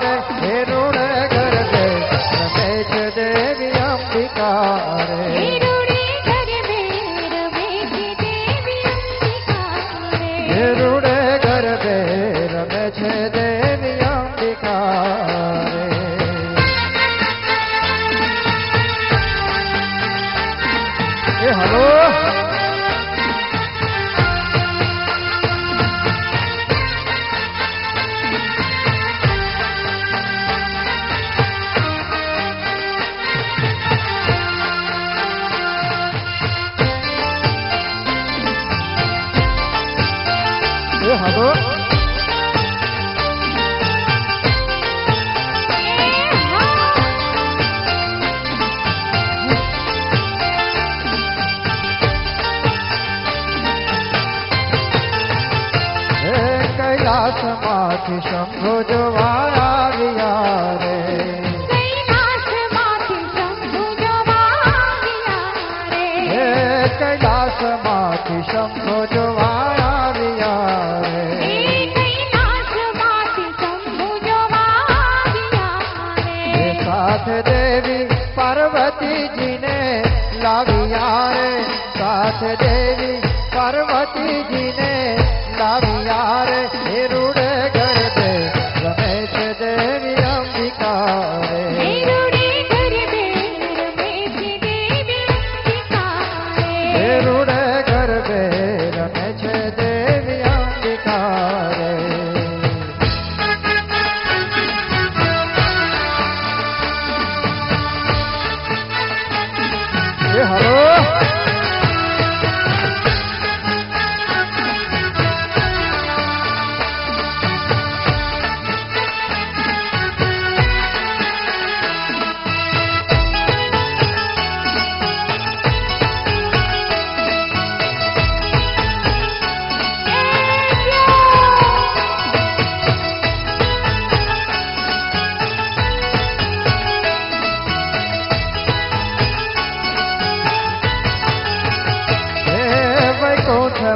रे हे रूढ़ गर्भे रमेश देवी अंबिका रे हे रूढ़ गर्भे रमेश देवी अंबिका रे ए हेलो हेलो कैलाश माथि शंभु जो आविया रे कैलाश माथि शंभु जो आविया रे कैलाश माथि शंभु जो आविया रे कैलाश माथि शंभु जो आविया रे साथ देवी पार्वती जी ने लाविया रे साथ देवी पार्वती जी ने लाविया रे हे रूढ़ गर्भे रमेश देवी अंबिका रे हे रूढ़ गर्भे रमेश देवी अंबिका रे हे रूढ़ गर्भे रमेश देवी अंबिका रे हेलो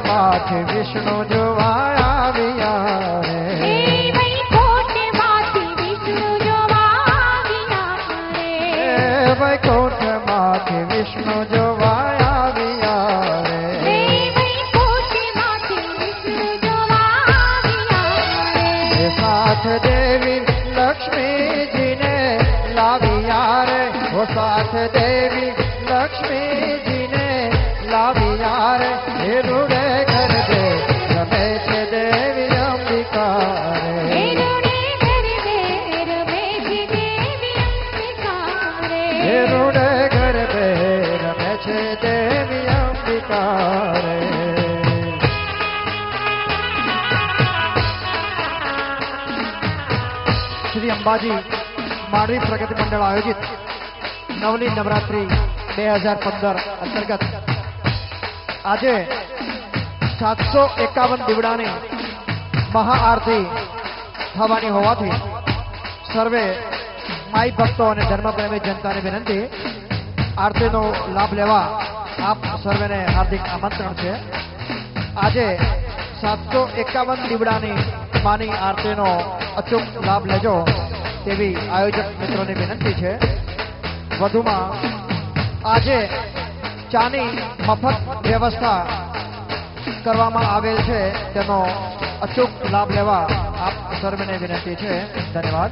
माथे विष्णु जो आविया रे वैकुंठ माथे विष्णु जो आविया रे वैकुंठ माथे विष्णु जो आविया रे वैकुंठ माथे विष्णु जो आविया रे साथ देवी लक्ष्मी जी ने लाविया रे वो साथ देवी लक्ष्मी जी ने लाविया रे हे रूढ़ गर्भे रमेश देवी अंबिका रे हे रूढ़ गर्भे रमेश देवी अंबिका रे हे रूढ़ गर्भे रमेश देवी अंबिका रे श्री अंबाजी मानवी प्रगति मंडल आयोजित नवली नवरात्रि 2015 अंतर्गत आज 751 દીવડાની મહાઆરતી થવાની હોવાથી સર્વે માઈ ભક્તો અને ધર્મપ્રેમી જનતાને વિનંતી આરતીનો લાભ લેવા આપ સર્વેને હાર્દિક આમંત્રણ છે આજે 751 દીવડાની માની આરતીનો અચૂક લાભ લેજો તેવી આયોજક મિત્રોની વિનંતી છે વધુમાં આજે ચાની મફત વ્યવસ્થા કરવામાં આવેલ છે તેનો અચૂક લાભ લેવા આપ સર્વેને વિનંતી છે ધન્યવાદ।